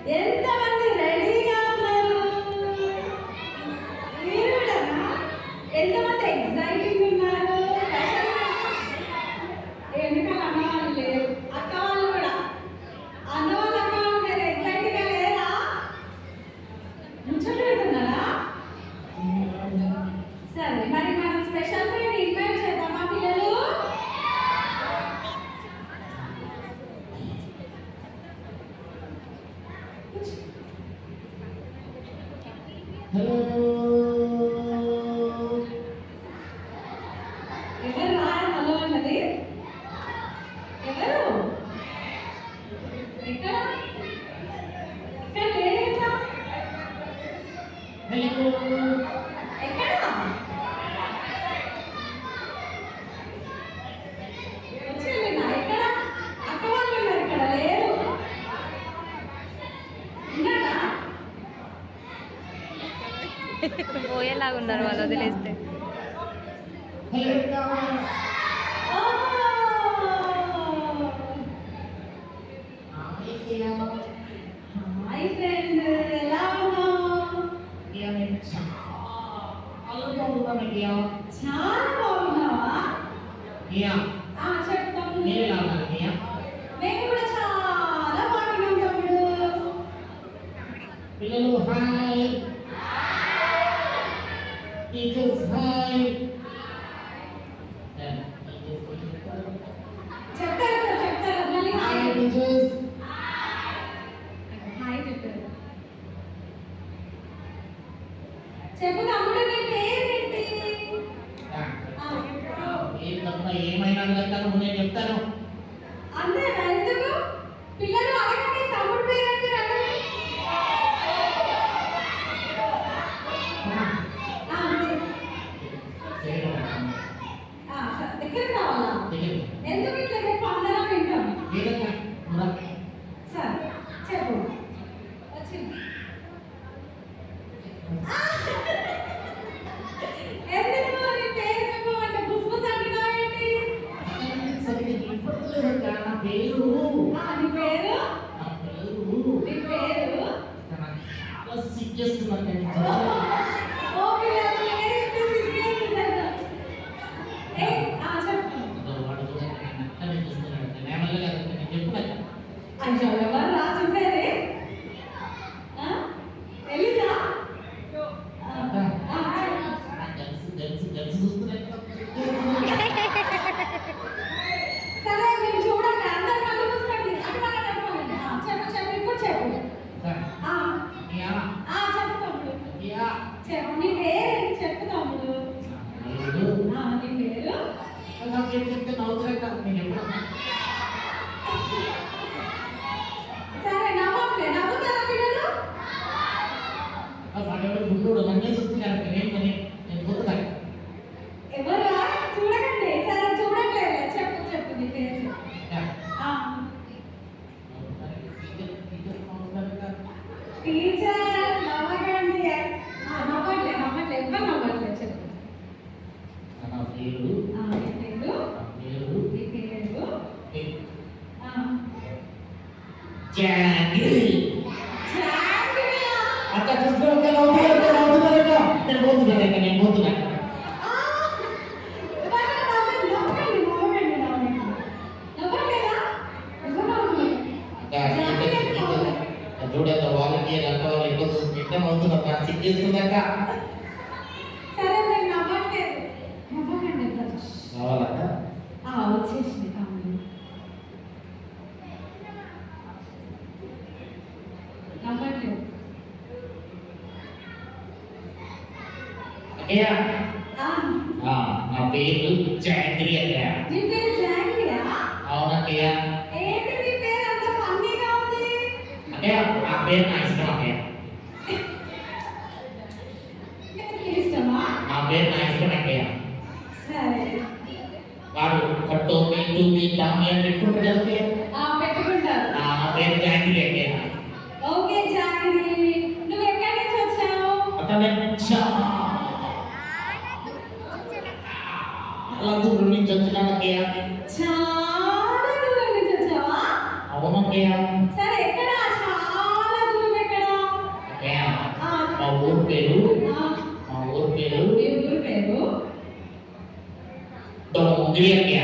ఎంతమంది రెడీగా ఉన్నారు? మీరు కూడానా? ఎంతమంది ఎగ్జైటింగ్ ఉన్నారు? వెనకాల అన్నవాళ్ళు లేరు, అక్క వాళ్ళు కూడా. అన్నవాళ్ళు అక్క వాళ్ళు మీరు ఎగ్జైటింగ్గా లేరా? ముచ్చట్లు పెడుతున్నారా? సరే, మరి మనం స్పెషల్ ఫ్రెండ్ ఇన్వైట్ చేద్దామా పిల్లలు? హలో, ఎవరు హలో అన్నది? ఎవరు? ఎక్కడ? ఇక్కడ లేరు. హలో, ఎక్కడ? వచ్చేయండి. ఎక్కడ? అక్క వాళ్ళు ఉన్నారు, ఇక్కడ లేరు. ఉన్నారా? పోయేలాగా ఉన్నారు వాళ్ళు వదిలేస్తే. హలో, హాయ్ ఫ్రెండ్, ఎలా ఉన్నావు? చాలా బాగున్నావా? చెప్తాము. మేము కూడా చాలా బాగున్నాం తమ్ముడు. పిల్లలు హాయ్, టీచర్స్ హాయ్. చెప్తారు మళ్ళీ హాయ్ హాయ్ టీచర్స్. హాయ్ చెప్తారు. చెప్పు తమ్ముడు, నీ పేరేంటి? ఏంటమ్మా, ఏమైనా అడగతాను, నేను చెప్తాను. అంతేనా? ఎందుకు? పిల్లలు అడగండి, తమ్ముడు పేరేంటి అడగండి. దగ్గరికి రావాలా? ఎందుకు ఇట్లా చెప్పు, అందరం వింటాం. సరే చెప్పు. వచ్చింది. ఎందుకు నీ పేరు చెప్పమంటే బుస్బుస్ అంటున్నావు ఏంటి? నా పేరు నీ పేరు? నా పేరు నీ పేరు? చాలా సిగ్గేస్తున్నాను. ఓ పిల్లలు పేరు సిగ్గేస్తున్నారు. చెప్పు. అయ్యో, ఎవరు రా చూసేది? తెలీదా? సరే, మీరు చూడండి, అందరు కళ్ళు మూసుకోండి. చెప్పు ఇప్పుడు చెప్పు. చెప్పు తమ్ముడు, చెప్పు. నీ పేరేంటి చెప్పు తమ్ముడు. నీ పేరు? చెప్తే నవ్వుతారట. నేను ఎప్పుడు సరే, నవ్వుతారా పిల్లలు? వాడెవడో గుడ్డోడు నన్నే చూస్తున్నాడు. నేను పోతున్నాను. ఎవరా? చూడకండి. సరే, చూడట్లేదు. చెప్పు నీ పేరు. టీచర్ నవ్వకండి. నవ్వట్లేదు ఎవరు నవ్వట్లేదు. చెప్పు. నా పేరు నీ పేరు? జాంగ్రీ. జాంగ్రీయా? అక్క చూసుకో, నవ్వుతున్నారట. నేను పోతున్నాను. చూడక వాలంటీర్ అక్క వాళ్ళు ఎక్కువ తిట్టం అవుతున్నా సిగ్గేస్తుందక్క. సరే, నేను నవ్వట్లేదు. నవ్వకండి. కావాలక్క. వచ్చేసింది కావాలి. నవ్వట్లేదు. అక్కయ్య, నా పేరు జాంగ్రీ అక్కయ్య. నీ పేరు జాంగ్రీయా? అవునక్కయ్య. ఏంటి నీ పేరు అంత ఫన్నీగా ఉంది? అక్కయ్య, నా పేరు నా ఇష్టం అక్కయ్య. ఇష్టమా? నా పేరు నా ఇష్టం అక్కయ్య. సరే, వాడు కట్టు మీటు మీ తామి అని పెట్టుకుంటాడు అక్కయ్య. పెట్టుకుంటారు. నా పేరు జాంగ్రీ అక్కయ్య. ఓకే జాంగ్రీ, నువ్వు ఎక్కడి నుంచి వచ్చావు? అక్కడ అలా దూరం నుంచి వచ్చినాను అక్కయ్య. చాలా దూరం నుంచి వచ్చావా? అవునక్కయ్య. సరే, ఎక్కడ? చాలా డోంగ్రీ అక్కయ్య.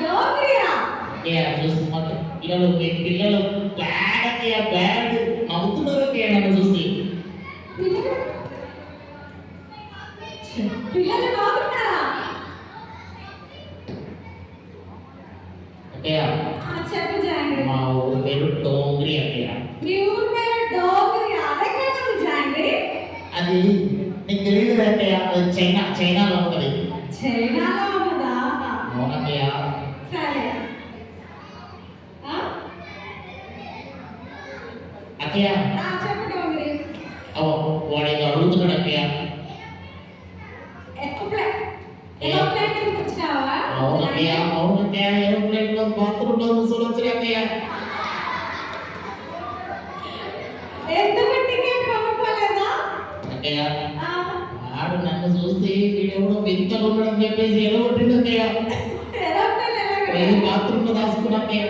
డోంగ్రియా అక్కయ్య చూస్తున్నట్టు పిల్లలు మీ పిల్లలు బ్యాడ్ అక్కయ్య బ్యాడ్ నవ్వుతున్నారు అక్కయ్య నన్ను చూసి. పిల్లలు బాగున్నారా? అక్కయ్య చెప్పు జాంగ్రీ. మా ఊరి పేరు డోంగ్రీ అక్కయ్య. మీ ఊరి పేరు డోంగ్రియా? అదెక్కడ ఉంది జాంగ్రీ? అది నీకు తెలియదు అక్కయ్య, అది చైనాలో ఉంటుంది. చైనాలో ఉన్నదా? అవునక్కయ్య. సరే అక్కయ్య చెప్పు డోంగ్రీ. వాడు ఏదో అడుగుతున్నాడు అక్కయ్య. ఏరోప్లేన్ వచ్చావా? అవునక్కయ్య అవునక్కయ్య, ఏరోప్లేన్ లో బాత్రూమ్ లో కూర్చొని వచ్చిన అక్కయ్య. ఎందుకు టికెట్ కొనుక్కోలేదా? అక్కయ్య వాడు నన్ను చూసి వీడెవడో వింతలు ఉండడం చెప్పేసి ఎలగొట్టిండు అక్కయ్య. ఏరోప్లేన్ ఎలా బాత్రూమ్ లో దాచుకున్నా అక్కయ్య.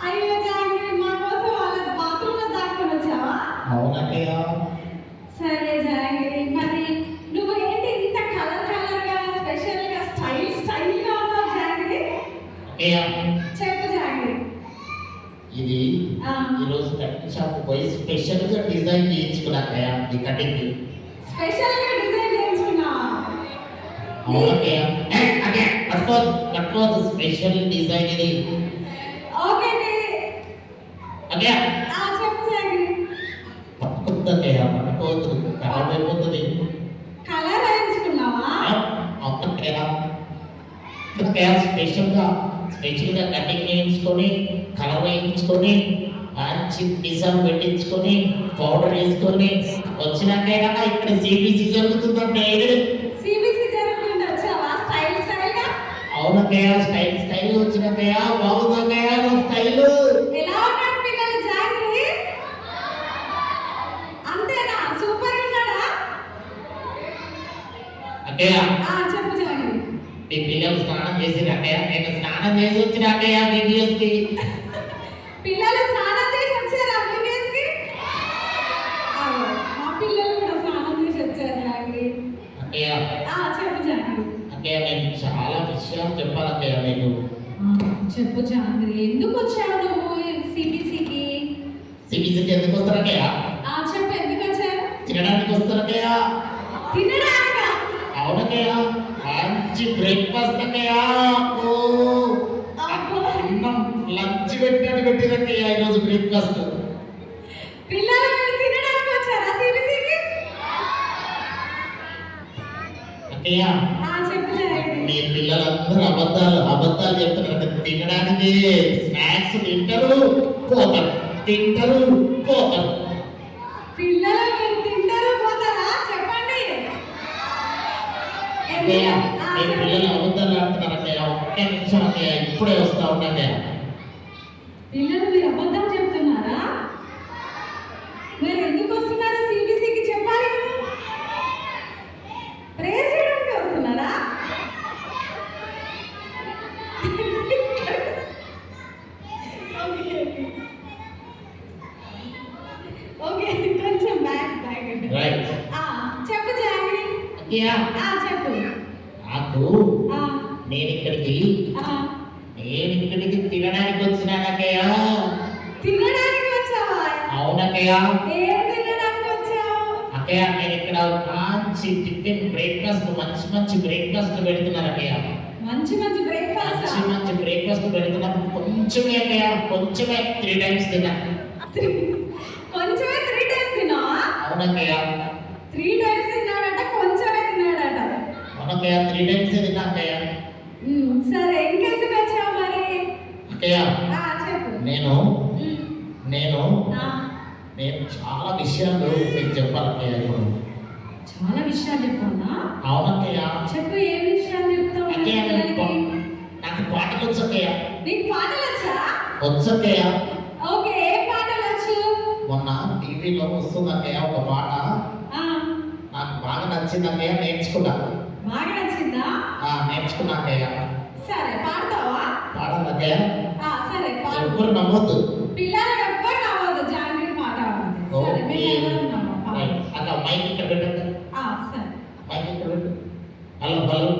అయ్యో జాంగ్రీ, మా కోసం వాళ్ళ బాత్రూమ్ లో దాక్కుని వచ్చావా? అవునక్కయ్య. సరే జాంగ్రీ, మరి నువ్వు ఏంటి ఇంత కలర్ గా స్పెషల్ గా స్టైల్ గా ఉన్నావు జాంగ్రీ? అక్కయ్య చెప్పు జాంగ్రీ. ఇది ఈరోజు కటింగ్ షాప్ పోయి స్పెషల్ గా డిజైన్ చేయించుకున్నా అక్కయ్య ఈ కటింగ్. స్పెషల్ గా డిజైన్ చేయించుకున్నావా? అవునక్కయ్య. అక్కయ్య కట్టుకోవద్దు స్పెషల్ డిజైన్ ఇది. ఓకే అక్కయ్య చెప్పు జాంగ్రీ. పట్టుకుంది అక్కయ్య, పట్టుకోవద్దు ఖరాబ్ అయిపోతుంది. కలర్ వేయించుకున్నావా? అవునక్కయ్య. స్పెషల్ గా కటింగ్ చేయించుకొని కలర్ వేయించుకొని మంచి డిజైన్ పెట్టించుకొని పౌడర్ వేసుకొని వచ్చినాకే కదా ఇక్కడ సిబిసి జరుగుతుందంటే. సిబిసి జరుగుతుంది వచ్చావా స్టైల్ గా? అవునక్కయ్య, స్టైల్ వచ్చినక్కయ్య, బాగుందక్కయ్య నా స్టైల్. ఎలా ఉన్నాడు పిల్లలు జాంగ్రీ? అంతేనా? సూపర్ ఉన్నాడా? అక్కయ్య చెప్పు జాంగ్రీ. మీ పిల్లలు స్నానం చేసిరు అక్కయ్య? నేను స్నానం చేసి వచ్చిన అక్కయ్య BBS కి. పిల్లలు స్నానం చేసి వచ్చారా BBS కి? మా పిల్లలు కూడా స్నానం చేసి వచ్చారు జాంగ్రీ. అక్కయ్య చెప్పు జాంగ్రీ. అక్కయ్య నేను చాలా విషయాలు చెప్పాలి అక్కయ్య మీకు. చెప్పు జాంగ్రీ, ఎందుకు వచ్చావు నువ్వు సిబిసికి? సిబిసికి ఎందుకు వస్తారు అక్కయ్య? చెప్పు, ఎందుకు వచ్చావు? తినడానికి వస్తారు అక్కయ్య. తినడానికా? అవునక్కయ్య, మంచి బ్రేక్ఫాస్ట్ అక్కయ్య. అన్నం లంచ్ పెట్టినక్కయ్య ఈరోజు బ్రేక్ఫాస్ట్. పిల్లలు మీరు తినడానికి వచ్చారా సిబిసికి? అక్కయ్య చెప్పు జాంగ్రీ. మీ పిల్లలందరూ అబద్ధాలు చెప్తున్నారు. తినడానికి స్నాక్స్ తింటారు పోతారు, తింటారు పోతారు. పిల్లలు మీరు తింటారు పోతారా? చెప్పండి. అక్కయ్య మీ పిల్లలు అబద్ధాలు ఆడుతున్నారు అక్కయ్య. ఒక్క నిమిషం అక్కయ్య, ఇప్పుడే వస్తా ఉండక్కయ్య. పిల్లలు మీరు అబద్ధం చెప్తున్నారా? మీరు ఎందుకు వస్తున్నారో సిబిసికి చెప్పాలి. ప్రేయర్ చేయడానికి వస్తున్నారా? ఓకే కొంచెం బ్యాక్ రైట్. చెప్పు జాంగ్రీ. అక్కయ్య చెప్పు. నాకు నేను ఇక్కడికి తినడానికి వచ్చినానక్కయ్య. తినడానికి వచ్చావా? అవునక్కయ్య. ఏం తినడానికి వచ్చావు? అక్కయ్య నేను ఇక్కడ మంచి టిఫిన్ బ్రేక్ఫాస్ట్ మంచి బ్రేక్ఫాస్ట్ పెడుతున్నారు అక్కయ్య. మంచి బ్రేక్ఫాస్ట్ పెడుతున్నారు. కొంచెమే అక్కయ్య, కొంచెమే 3 times తిన్నా. కొంచెమే 3 times తిన్నావా? అవునక్కయ్య. 3 times తిన్నాడట, కొంచెమే తిన్నాడట. అవునక్కయ్య, 3 times తిన్నా అక్కయ్య. సరే ఇంకెందుకు వచ్చావు మరి? అక్కయ్య చెప్పు. నేను చాలా విషయాలు మీకు చెప్పాలి అక్కయ్య. ఇప్పుడు చాలా విషయాలు చెప్పాలా? అవునక్కయ్య. చెప్పు, ఏ విషయాలు చెప్తావు? అక్కయ్య నాకు పాటలు వచ్చక్కయ్య. నీకు పాటలు వచ్చా? వచ్చక్కయ్య. ఓకే, ఏ పాటలు వచ్చు? మొన్న టీవీలో వస్తుంది అక్కయ్య ఒక పాట, నాకు బాగా నచ్చింది అక్కయ్య, నేర్చుకున్నా. బాగా నచ్చిందా? నేర్చుకున్నా అక్కయ్య. సరే పాడతావా? పాడాలి అక్కయ్య. సరే పాడు. ఎవ్వరు నమ్మొద్దు. పిల్లలు ఎవ్వరు నమ్మొద్దు, జాంగ్రీ పాట. సరే మేము ఎవరు నమ్మం. అలా మైక్ ఇక్కడ పెట్టండి. సరే మైక్ ఇక్కడ పెట్టు. Hello hello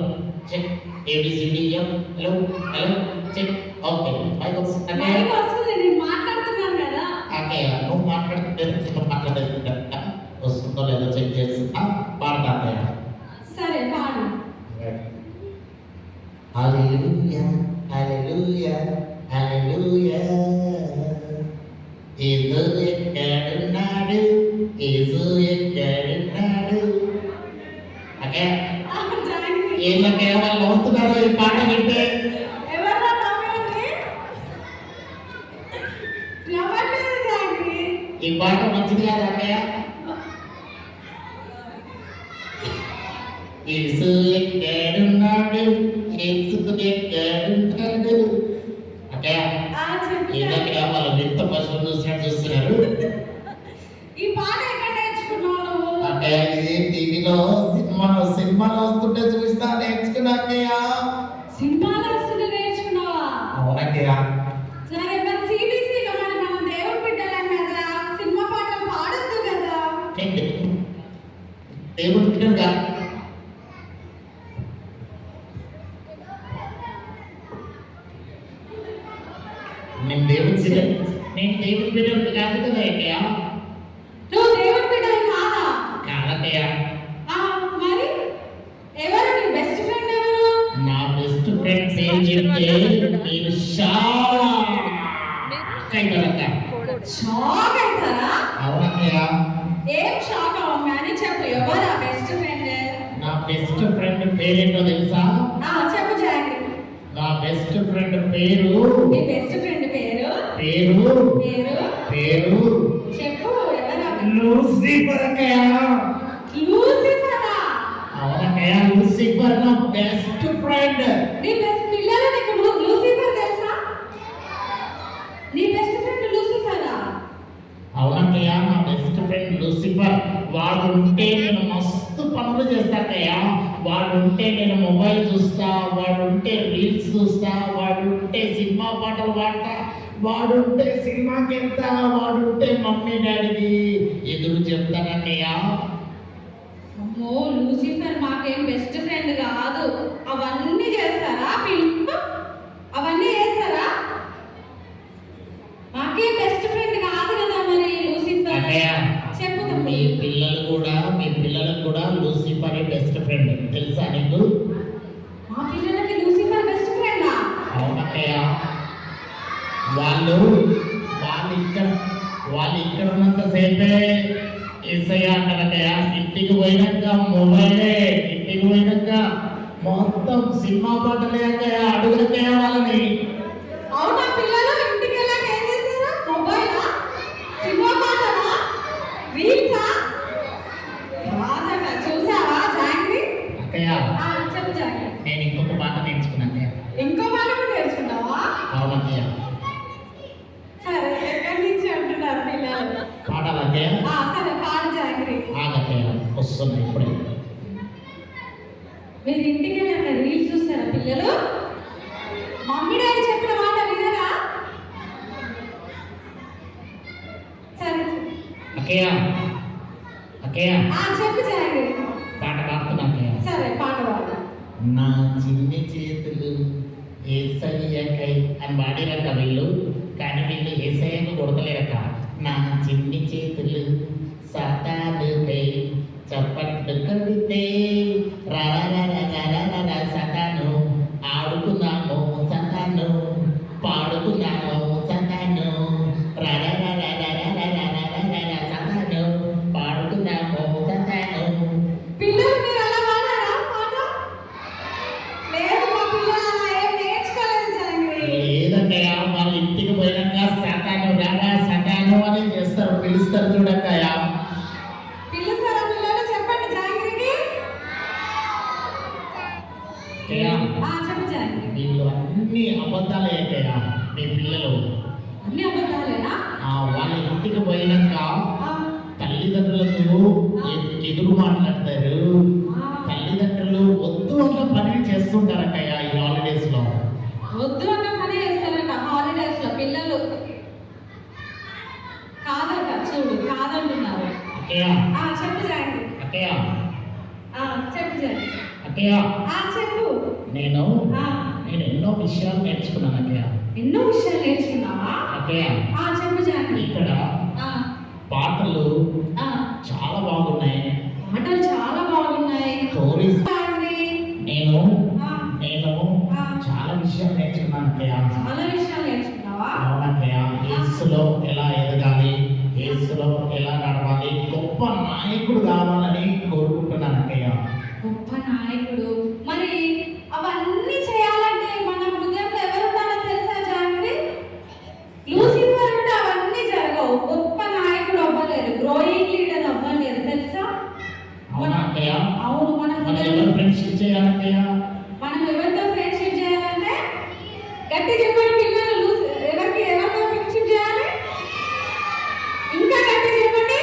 check ABCDF hello hello check okay mic వస్తుంది మైక్ వస్తుంది, నేను మాట్లాడుతున్నాను కదా. ఓకే నువ్వు మాట్లాడుతుంటే చిన్న మాట్లాడేది వస్తుందో లేదో చెక్ చేస్తున్నా పాడతా సరే పాడు. హల్లెలూయా హల్లెలూయా హల్లెలూయా యేసు ఎక్కడున్నాడు యేసు ఎక్కడున్నాడు ఓకే జాంగ్రీ ఏమంటే వాళ్ళు అవుతున్నారో ఈ పాట వింటే ఎవరో నవ్వేది? నవ్వట్లేదు జాంగ్రీ. ఈ పాట మంచిది కాదు అక్కయ్య యేసు ఎక్కడున్నాడు యేసు ఎక్కడున్నాడు అక్కయ్య చెప్పు. ఏదైనా వాళ్ళు వింత పశువులు చూసినట్టు చూస్తున్నారు ఈ పాట ఎక్కడ నేర్చుకున్నావు నువ్వు? అక్కయ్య ఇది టీవీలో సినిమాలో వస్తుంటే చూసినా నేర్చుకున్నా అక్కయ్య సినిమాలో వస్తుంది నేర్చుకున్నావా? అవునక్కయ్య సరే మరి CBCలో మరి మనం దేవుడి బిడ్డలం కదా, సినిమా పాటలు పాడొద్దు కదా. దేవుడు బిడ్డగా నేను దేవుడి బిడ్డలు కాదు కదా అక్కయ్య నువ్వు దేవుడి బిడ్డలు కాదా? కాదక్కయ్య మరి ఎవరు నీ బెస్ట్ ఫ్రెండ్ ఎవరు? నా బెస్ట్ ఫ్రెండ్ పేరు చెప్తే మీరు షాక్ అవుతారక్క షాక్ అవుతారా? అవునక్కయ్య ఏం షాక్ అవ్వమ్మా అని చెప్పు. ఎవరు ఆ బెస్ట్ ఫ్రెండ్? నా బెస్ట్ ఫ్రెండ్ పేరేంటో తెలుసా చెప్పు జాగ్రత్త. నా బెస్ట్ ఫ్రెండ్ పేరు నీ బెస్ట్ ఫ్రెండ్ పేరు పేరు పేరు పేరు చెప్పు. ఎవరు? లూసిఫర్ అక్కయ్య లూసిఫరా? అవునక్కయ్య లూసిఫర్ నా బెస్ట్ ఫ్రెండ్ నీ బెస్ట్ పిల్లలు నీకు లూసిఫర్ తెలుసా? నీ బెస్ట్ ఫ్రెండ్ లూసిఫరా? అవునక్కయ్య నా బెస్ట్ ఫ్రెండ్ లూసిఫర్ వాడు ఉంటే నేను మస్తు పనులు చేస్తాకయ్య వాడు ఉంటే నేను మొబైల్ చూస్తా వాడు ఉంటే రీల్స్ చూస్తా వాడు ఉంటే సినిమా పాటలు పాడతా వాడు ఉంటే సినిమాకి వెళ్తా వాడు ఉంటే మమ్మీ డాడీకి ఎదురు చెప్తానక్కయ్య అమ్మో లూసిఫర్ మాకేం బెస్ట్ ఫ్రెండ్ కాదు. అవన్నీ చేస్తారా పిల్లలు? అవన్నీ చేస్తారా? మాకేం బెస్ట్ ఫ్రెండ్ కాదు కదా మరి లూసిఫర్. అక్కయ్య చెప్పు మీ పిల్లలకు కూడా లూసిఫర్ బెస్ట్ ఫ్రెండ్ తెలుసా నీకు మా పిల్లలకి లూసిఫర్ బెస్ట్ ఫ్రెండా? అవునక్కయ్య వాళ్ళు ఇక్కడ ఉన్నంత సేపే ఏసయ్య అంటారక్కయ్య ఇంటికి పోయినాక మొబైలే ఇంటికి పోయినాక మొత్తం సినిమా పాటలే అక్కయ్య అడుగులక్కయ్య వాళ్ళని అవునా? పిల్లలు ఇంటికి వెళ్ళాక ఏం చేస్తారు? మొబైలా? సినిమా పాటలా? రీల్సా? కాదట. చూసావా జాంగ్రీ? అక్కయ్య చెప్పు జాంగ్రీ. నేను ఇంకొక పాట నేర్చుకున్నాను అక్కయ్య ఇంకో పాట కూడా నేర్చుకున్నావా? అవునక్కయ్య సరే ఎక్కడి నుంచి అంటున్నారు పిల్లలు? పాడాలక్కయ్య సరే పాడు జాంగ్రీ. ఆగక్కయ్య వస్తున్నాయి ఇప్పుడే మీరు ఇంటికి వెళ్ళాక రీల్స్ చూస్తారా పిల్లలు? మమ్మీ డాడీ చెప్పిన మాట వినరా? సరే అక్కయ్య అక్కయ్య చెప్పు జాంగ్రీ. పాట పాడుతున్నా అక్కయ్య సరే పాట పాడు. నా చిన్ని చేతులు ఏసయ్యకై అని వాడిరక్క వీళ్ళు కానీ వీళ్ళు ఏసయ్యకు కొడతలేరక్క నా చిన్ని చేతులు సతానుకై చప్పట్లు కడితే రరరరరరరర సతాను ఆడుకున్నాము సతాను పాడుకున్నాము సతాను రరరరరరరరరర సతాను పాడుకున్నాము సతాను పిల్లలు మీరు అలా పాడారా పాట? లేదు మా పిల్లలు అలా ఏం నేర్చుకోలేదు జాంగ్రీ. లేదక్కయ్య వాళ్ళ ఇంటికి పోయినాక సతాను రారా సతాను అని చేస్తారు పిలుస్తారు చూడక్కయ్య పిలుస్తారా పిల్లలు? చెప్పండి జాంగ్రీకి. అక్కయ్య చెప్పు జాంగ్రీ. వీళ్ళు అన్ని అబద్ధాలే అక్కయ్య మీ పిల్లలు అన్ని అబద్ధాలేనా? వాళ్ళ ఇంటికి పోయినాక తల్లిదండ్రులకు ఎదురు మాట్లాడతారు తల్లిదండ్రులు వద్దు అన్న పని చేస్తుంటారు అక్కయ్య ఈ హాలిడేస్ లో వద్దు అన్న పని చేస్తారంట హాలిడేస్ లో పిల్లలు. కాదట చూడు కాదంటున్నారు. అక్కయ్య చెప్పు జాంగ్రీ. అక్కయ్య చెప్పు జాంగ్రీ. అక్కయ్య చెప్పు. నేను ఆ, నేను ఎన్నో విషయాలు నేర్చుకున్నాను అక్కయ్య. ఎన్నో విషయాలు నేర్చుకున్నావా? అక్కయ్య చెప్పు జానకి. ఇక్కడ పాటలు చాలా బాగున్నాయి, మాటలు చాలా బాగున్నాయి. స్టోరీస్ జానకి, నేను ఆ, నేను ఆ. చాలా విషయాలు నేర్చుకున్నాను అక్కయ్య. చాలా విషయాలు నేర్చుకున్నావా? అవునక్కయ్య, యేసులో ఎలా ఎదగాలి, యేసులో ఎలా నడవాలి, గొప్ప నాయకుడు కావాలని కోరుకుంటున్నాను అక్కయ్య. గొప్ప నాయకుడు. మరి అవన్నీ చేయాలంటే మన హృదయంలో ఎవరున్నారో తెలుసా జానకి? లూసిఫర్ ఉంటే అవన్నీ జరగవు. గొప్ప నాయకుడు అవ్వలేరు, గ్రోయింగ్ లీడర్ అవ్వలేరు తెలుసా? అవునా అక్కయ్య? అవును. మన మనం హృదయం ఎవరు ఫ్రెండ్షిప్ చేయాలక్కయ్య? మనం ఎవరితో ఫ్రెండ్షిప్ చేయాలంటే గట్టి చెప్పండి పిల్లలు. ఎవరితో ఫ్రెండ్షిప్ చేయాలి? ఇంకా గట్టి చెప్పండి.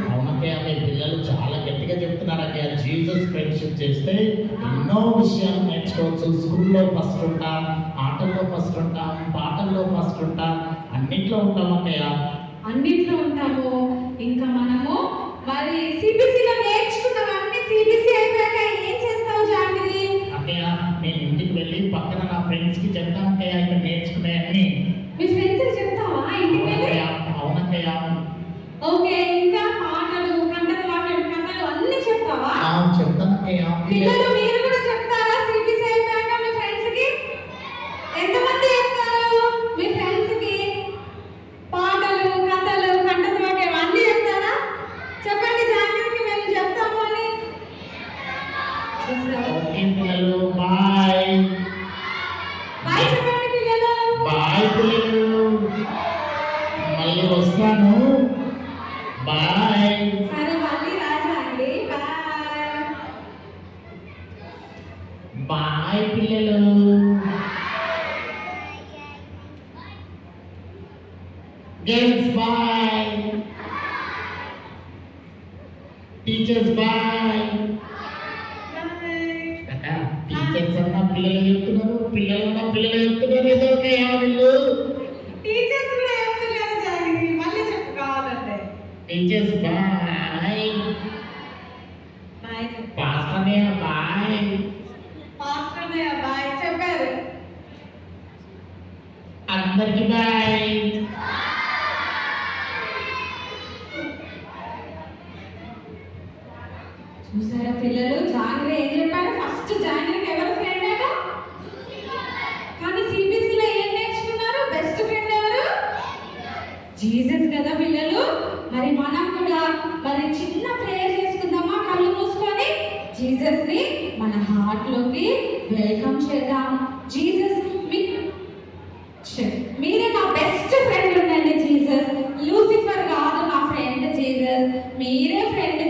అవునక్కయ్య, మీ పిల్లలు చాలా గట్టిగా చెప్తున్నారు అక్కయ్య. జీసస్ ఫ్రెండ్షిప్ చేస్తే ఎన్నో విషయాలు నేర్చుకోవచ్చు. స్కూల్లో ఫస్ట్ ఉంటాం, ఆటల్లో ఫస్ట్ ఉంటాం, పాటల్లో ఫస్ట్ ఉంటాం, అన్నిట్లో ఉంటాం అక్కయ్య. అన్నిట్లో ఉంటాము. ఇంకా మనము మరి సిబిసిలో నేర్చుకున్నవన్నీ సిబిసి అయిపోయాక ఏం చేస్తావు జాంగ్రీ? అక్కయ్య, నేను ఇంటికి వెళ్ళి పక్కన నా ఫ్రెండ్స్ కి చెప్తాను అక్కయ్య ఇక్కడ నేర్చుకునే అన్ని. మీ ఫ్రెండ్స్ చెప్తావా ఇంటికి వెళ్ళి? అవునక్కయ్య. ఓకే. ఇంకా పాటలు, కథలు అన్ని చెప్తావా? చెప్తాను అక్కయ్య. పిల్లలు మీరు కూడా చెప్తారా సిబిసి అయిపోయాక మీ ఫ్రెండ్స్ కి? ఎంతమంది చెప్తారు మీ ఫ్రెండ్స్ కి? పాటలు, కథలు, కంటతవాక్యం అన్ని చెప్తారా? చెప్పండి జాగ్రత్తకి మేము చెప్తాము అని. ఓకే పిల్లలు, బాయ్. బాయ్ చెప్పండి పిల్లలు. బాయ్ పిల్లలు, మళ్ళీ వస్తాను. బాయ్. సరే మళ్ళీ రాజా అండి. బాయ్. బాయ్ పిల్లలు. Girls bye. Teachers bye. Teachers అన్న పిల్లలు చెప్తున్నారు, పిల్లలు అన్న పిల్లలు చెప్తున్నారు. ఏదో ఒక వీళ్ళు టీచర్స్ కూడా చెప్తున్నారు జాగ్రత్త. మళ్ళీ చెప్పు కావాలంటే. Teachers bye. బాయ్. పాస్టర్నే బాయ్. పాస్టర్ బాయ్ చెప్పారు. అందరికి బాయ్. చూసారా పిల్లలు, జాంగ్రీ ఏం చెప్పాడు? ఫస్ట్ జాంగ్రీకి ఎవరు ఫ్రెండ్ అట? కానీ సిబిసిలో ఏం నేర్చుకున్నారు? బెస్ట్ ఫ్రెండ్ ఎవరు? జీసస్ కదా పిల్లలు. మరి మనం కూడా మరి చిన్న ప్రేయర్ చేసుకుందామా కళ్ళు మూసుకొని? జీసస్ ని మన హార్ట్ లోకి వెల్కమ్ చేద్దాం. జీసస్ మీరే నా బెస్ట్ ఫ్రెండ్ ఉండండి జీసస్. లూసిఫర్ కాదు నా ఫ్రెండ్ జీసస్, మీరే ఫ్రెండ్